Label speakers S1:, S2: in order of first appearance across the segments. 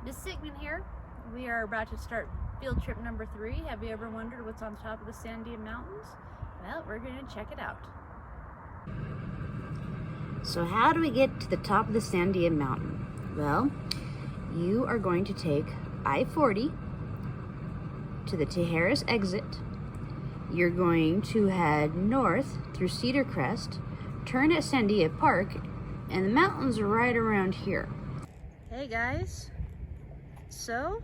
S1: Miss Sigmund here. We are about to start field trip number 3. Have you ever wondered what's on top of the Sandia Mountains? Well, we're going to check it out.
S2: So how do we get to the top of the Sandia Mountain? Well, you are going to take I-40 to the Tijeras exit. You're going to head north through Cedar Crest, turn at Sandia Park, and the mountains are right around here.
S1: Hey guys, so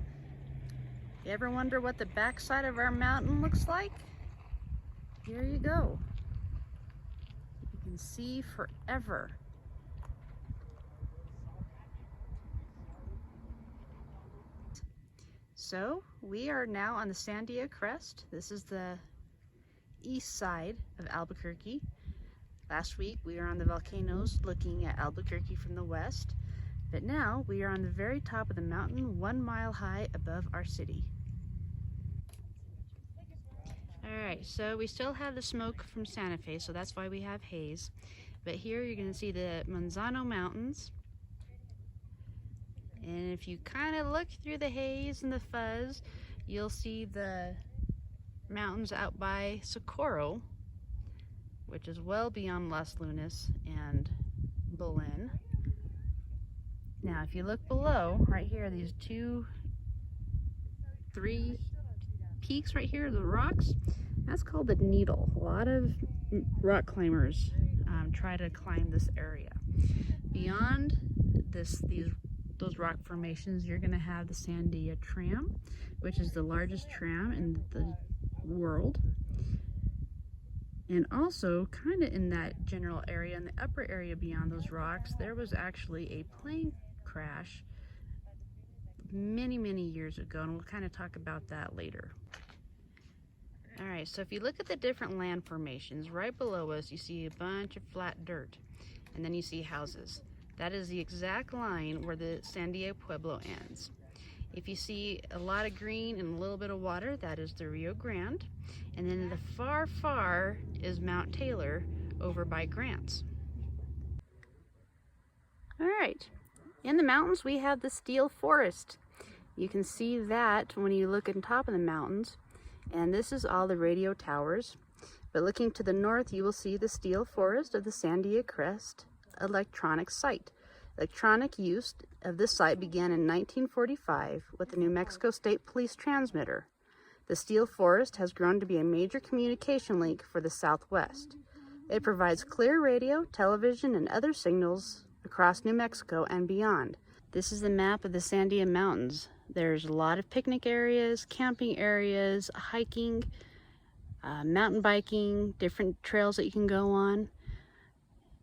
S1: you ever wonder what the backside of our mountain looks like? Here you go. You can see forever. So we are now on the Sandia Crest. This is the east side of Albuquerque. Last week we were on the volcanoes looking at Albuquerque from the west, but now we are on the very top of the mountain, 1 mile high above our city. Alright, so we still have the smoke from Santa Fe, so that's why we have haze. But here you're going to see the Manzano Mountains. And if you kind of look through the haze and the fuzz, you'll see the mountains out by Socorro, which is well beyond Las Lunas and Belen. Now, if you look below, right here, these 3 peaks right here, the rocks, that's called the Needle. A lot of rock climbers try to climb this area. Beyond those rock formations, you're going to have the Sandia Tram, which is the largest tram in the world. And also, kind of in that general area, in the upper area beyond those rocks, there was actually a plane crash many years ago, and we'll kind of talk about that later. Alright, so if you look at the different land formations, right below us you see a bunch of flat dirt, and then you see houses. That is the exact line where the Sandia Pueblo ends. If you see a lot of green and a little bit of water, that is the Rio Grande. And then in the far is Mount Taylor over by Grants. Alright, in the mountains we have the Steel Forest. You can see that when you look on top of the mountains. And this is all the radio towers. But looking to the north, you will see the Steel Forest of the Sandia Crest electronic site. Electronic use of this site began in 1945 with the New Mexico State Police transmitter. The Steel Forest has grown to be a major communication link for the Southwest. It provides clear radio, television, and other signals across New Mexico and beyond. This is the map of the Sandia Mountains. There's a lot of picnic areas, camping areas, hiking, mountain biking, different trails that you can go on,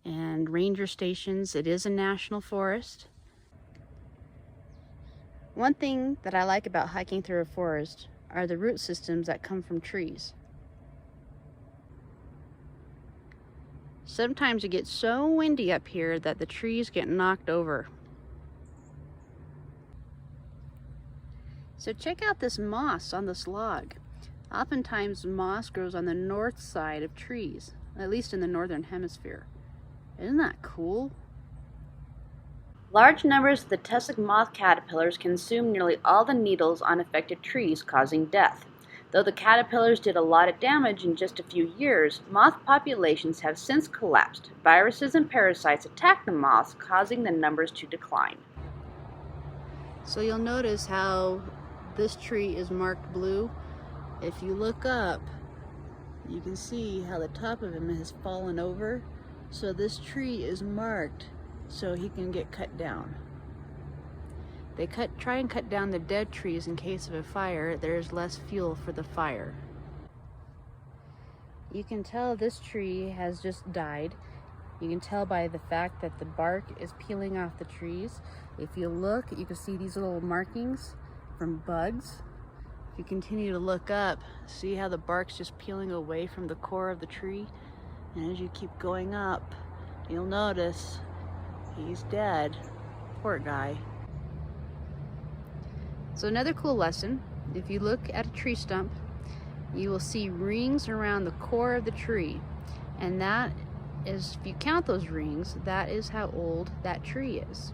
S1: and ranger stations. It is a national forest. One thing that I like about hiking through a forest are the root systems that come from trees. Sometimes it gets so windy up here that the trees get knocked over. So check out this moss on this log. Oftentimes moss grows on the north side of trees, at least in the northern hemisphere. Isn't that cool? Large numbers of the tussock moth caterpillars consume nearly all the needles on affected trees, causing death. Though the caterpillars did a lot of damage in just a few years, moth populations have since collapsed. Viruses and parasites attack the moths, causing the numbers to decline. So you'll notice how this tree is marked blue. If you look up, you can see how the top of him has fallen over. So this tree is marked so he can get cut down. They try and cut down the dead trees in case of a fire. There's less fuel for the fire. You can tell this tree has just died. You can tell by the fact that the bark is peeling off the trees. If you look, you can see these little markings from bugs. If you continue to look up, see how the bark's just peeling away from the core of the tree. And as you keep going up, you'll notice he's dead. Poor guy. So another cool lesson, if you look at a tree stump, you will see rings around the core of the tree. And that is, if you count those rings, that is how old that tree is.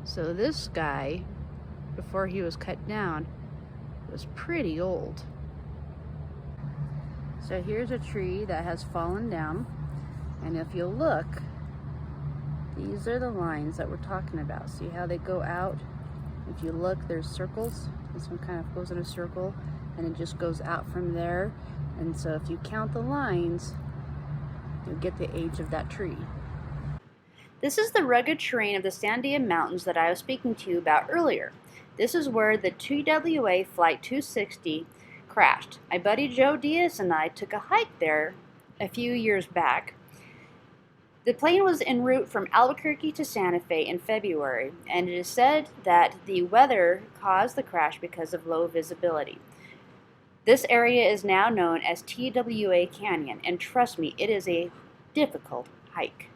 S1: So this guy before he was cut down was pretty old. So here's a tree that has fallen down, and if you'll look, these are the lines that we're talking about. See how they go out? If you look, there's circles. This one kind of goes in a circle, and it just goes out from there. And so if you count the lines, you'll get the age of that tree. This is the rugged terrain of the Sandia Mountains that I was speaking to you about earlier. This is where the TWA Flight 260 crashed. My buddy Joe Diaz and I took a hike there a few years back. The plane was en route from Albuquerque to Santa Fe in February, and it is said that the weather caused the crash because of low visibility. This area is now known as TWA Canyon, and trust me, it is a difficult hike.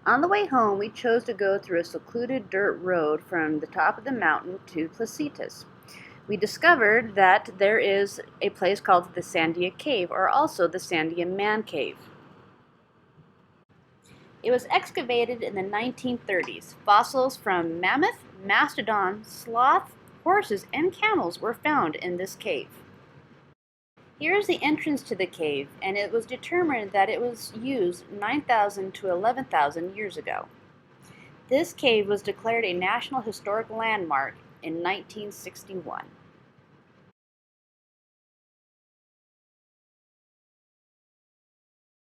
S1: On the way home, we chose to go through a secluded dirt road from the top of the mountain to Placitas. We discovered that there is a place called the Sandia Cave, or also the Sandia Man Cave. It was excavated in the 1930s. Fossils from mammoth, mastodon, sloth, horses, and camels were found in this cave. Here is the entrance to the cave, and it was determined that it was used 9,000 to 11,000 years ago. This cave was declared a National Historic Landmark in 1961.